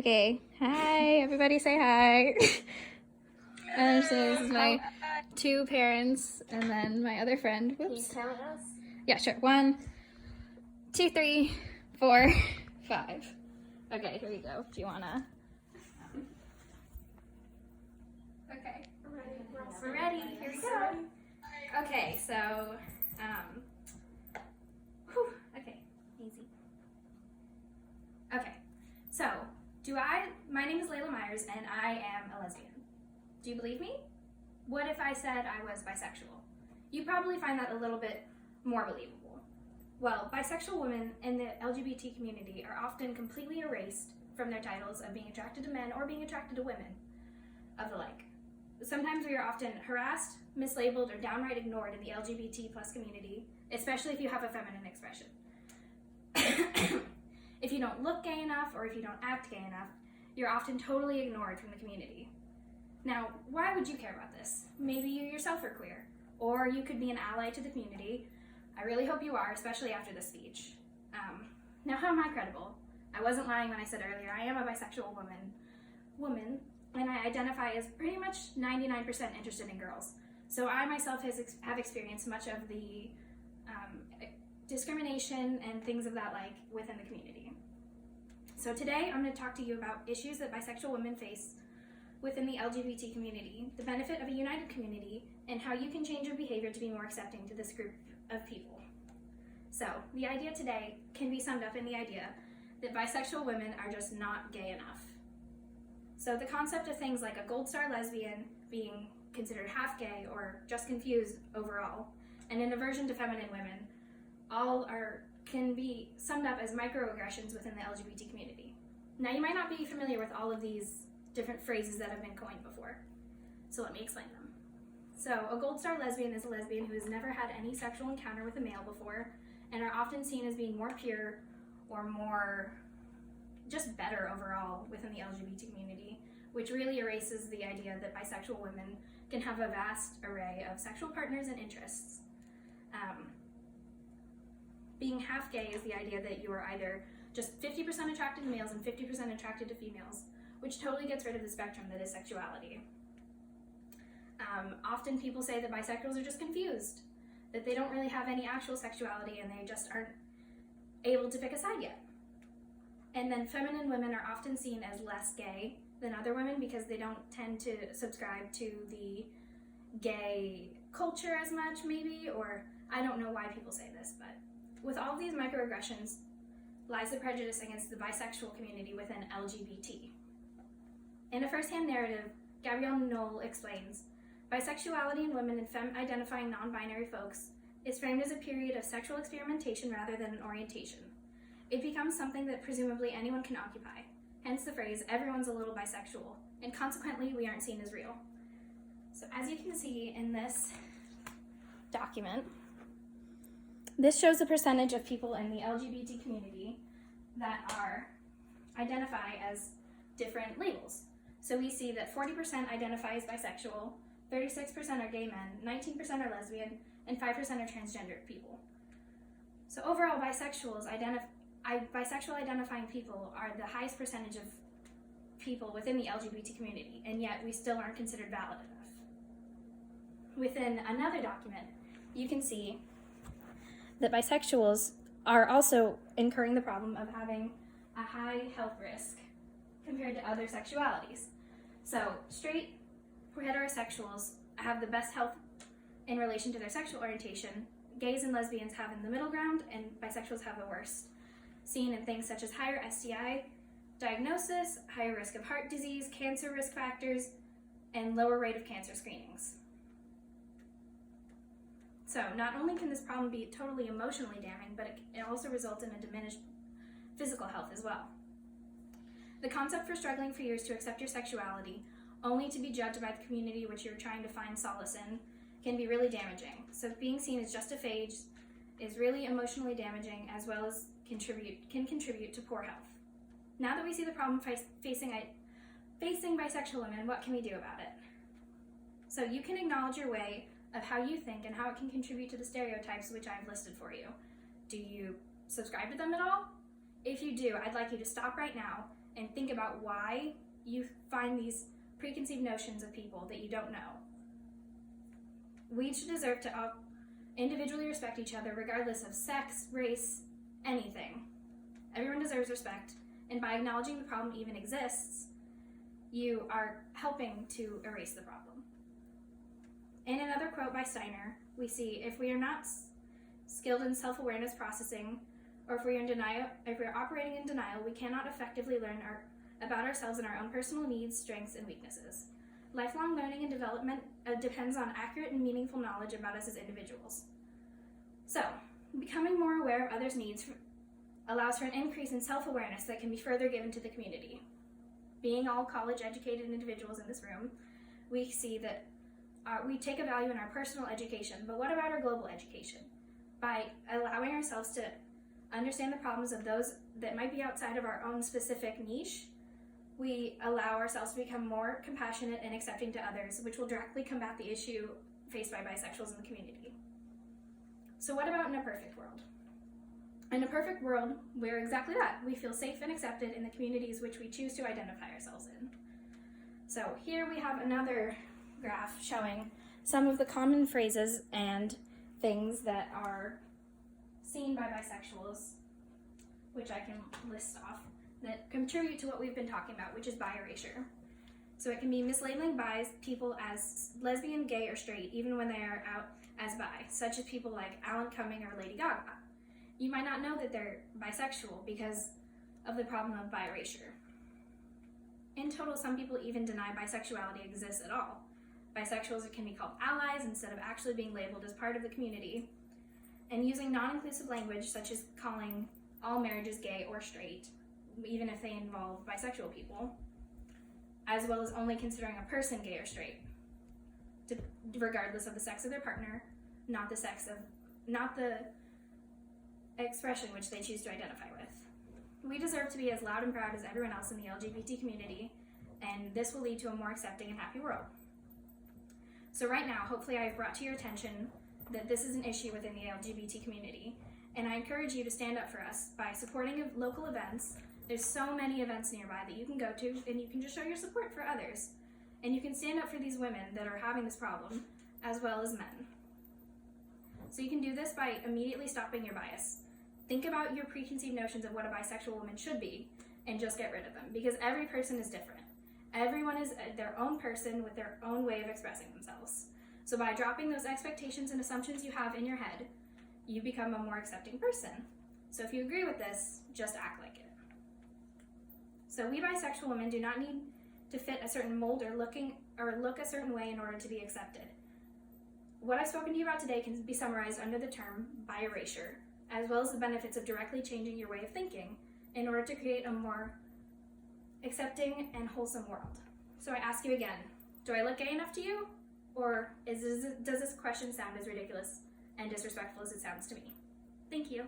Okay, hi, everybody say hi. And so this is my two parents and then my other friend. Can you Whoops. count us? Yeah, sure. 1, 2, 3, 4, 5. Okay, here we go. Do you wanna? Okay. We're ready. Here we go. Okay, so, okay, easy. Okay, so, my name is Layla Myers and I am a lesbian. Do you believe me? What if I said I was bisexual? You probably find that a little bit more believable. Well, bisexual women in the LGBT community are often completely erased from their titles of being attracted to men or being attracted to women of the like. Sometimes we are often harassed, mislabeled, or downright ignored in the LGBT plus community, especially if you have a feminine expression. If you don't look gay enough or if you don't act gay enough, you're often totally ignored from the community. Now, why would you care about this? Maybe you yourself are queer, or you could be an ally to the community. I really hope you are, especially after this speech. Now, how am I credible? I wasn't lying when I said earlier, I am a bisexual woman, and I identify as pretty much 99% interested in girls. So I myself have experienced much of the discrimination and things of that like within the community. So today I'm going to talk to you about issues that bisexual women face within the LGBT community, the benefit of a united community, and how you can change your behavior to be more accepting to this group of people. So the idea today can be summed up in the idea that bisexual women are just not gay enough. So the concept of things like a gold star lesbian being considered half gay or just confused overall, and an aversion to feminine women, can be summed up as microaggressions within the LGBT community. Now you might not be familiar with all of these different phrases that have been coined before, so let me explain them. So a gold star lesbian is a lesbian who has never had any sexual encounter with a male before and are often seen as being more pure or more just better overall within the LGBT community, which really erases the idea that bisexual women can have a vast array of sexual partners and interests. Being half gay is the idea that you are either just 50% attracted to males and 50% attracted to females, which totally gets rid of the spectrum that is sexuality. Often people say that bisexuals are just confused, that they don't really have any actual sexuality and they just aren't able to pick a side yet. And then feminine women are often seen as less gay than other women because they don't tend to subscribe to the gay culture as much maybe, or I don't know why people say this, but with all of these microaggressions lies the prejudice against the bisexual community within LGBT. In a first-hand narrative, Gabrielle Knoll explains, bisexuality in women and femme-identifying non-binary folks is framed as a period of sexual experimentation rather than an orientation. It becomes something that presumably anyone can occupy, hence the phrase, everyone's a little bisexual, and consequently we aren't seen as real. So as you can see in this document, this shows the percentage of people in the LGBT community that identify as different labels. So we see that 40% identify as bisexual, 36% are gay men, 19% are lesbian, and 5% are transgender people. So overall, bisexual identifying people are the highest percentage of people within the LGBT community, and yet we still aren't considered valid enough. Within another document, you can see that bisexuals are also incurring the problem of having a high health risk compared to other sexualities. So straight heterosexuals have the best health in relation to their sexual orientation, gays and lesbians have in the middle ground, and bisexuals have the worst, seen in things such as higher STI diagnosis, higher risk of heart disease, cancer risk factors, and lower rate of cancer screenings. So not only can this problem be totally emotionally damning, but it also results in a diminished physical health as well. The concept for struggling for years to accept your sexuality, only to be judged by the community which you're trying to find solace in, can be really damaging. So being seen as just a phase is really emotionally damaging, as well as can contribute to poor health. Now that we see the problem facing bisexual women, what can we do about it? So you can acknowledge your way of how you think and how it can contribute to the stereotypes which I've listed for you. Do you subscribe to them at all? If you do, I'd like you to stop right now and think about why you find these preconceived notions of people that you don't know. We each deserve to individually respect each other regardless of sex, race, anything. Everyone deserves respect, and by acknowledging the problem even exists, you are helping to erase the problem. In another quote by Steiner, we see, if we are not skilled in self-awareness processing, or if we are operating in denial, we cannot effectively learn about ourselves and our own personal needs, strengths, and weaknesses. Lifelong learning and development depends on accurate and meaningful knowledge about us as individuals. So, becoming more aware of others' needs allows for an increase in self-awareness that can be further given to the community. Being all college-educated individuals in this room, we see that we take a value in our personal education, but what about our global education? By allowing ourselves to understand the problems of those that might be outside of our own specific niche, we allow ourselves to become more compassionate and accepting to others, which will directly combat the issue faced by bisexuals in the community. So what about in a perfect world? In a perfect world, we're exactly that. We feel safe and accepted in the communities which we choose to identify ourselves in. So here we have another graph showing some of the common phrases and things that are seen by bisexuals, which I can list off, that contribute to what we've been talking about, which is bi erasure. So it can be mislabeling people as lesbian, gay, or straight, even when they are out as bi, such as people like Alan Cumming or Lady Gaga. You might not know that they're bisexual because of the problem of bi erasure. In total, some people even deny bisexuality exists at all. Bisexuals can be called allies instead of actually being labeled as part of the community, and using non-inclusive language such as calling all marriages gay or straight, even if they involve bisexual people, as well as only considering a person gay or straight, regardless of the sex of their partner, not the expression which they choose to identify with. We deserve to be as loud and proud as everyone else in the LGBT community, and this will lead to a more accepting and happy world. So right now, hopefully I've brought to your attention that this is an issue within the LGBT community, and I encourage you to stand up for us by supporting local events. There's so many events nearby that you can go to, and you can just show your support for others. And you can stand up for these women that are having this problem, as well as men. So you can do this by immediately stopping your bias. Think about your preconceived notions of what a bisexual woman should be, and just get rid of them, because every person is different. Everyone is their own person with their own way of expressing themselves. So by dropping those expectations and assumptions you have in your head, you become a more accepting person. So if you agree with this, just act like it. So we bisexual women do not need to fit a certain mold or look a certain way in order to be accepted. What I've spoken to you about today can be summarized under the term bi erasure, as well as the benefits of directly changing your way of thinking in order to create a more accepting and wholesome world. So I ask you again, do I look gay enough to you? Or does this question sound as ridiculous and disrespectful as it sounds to me? Thank you.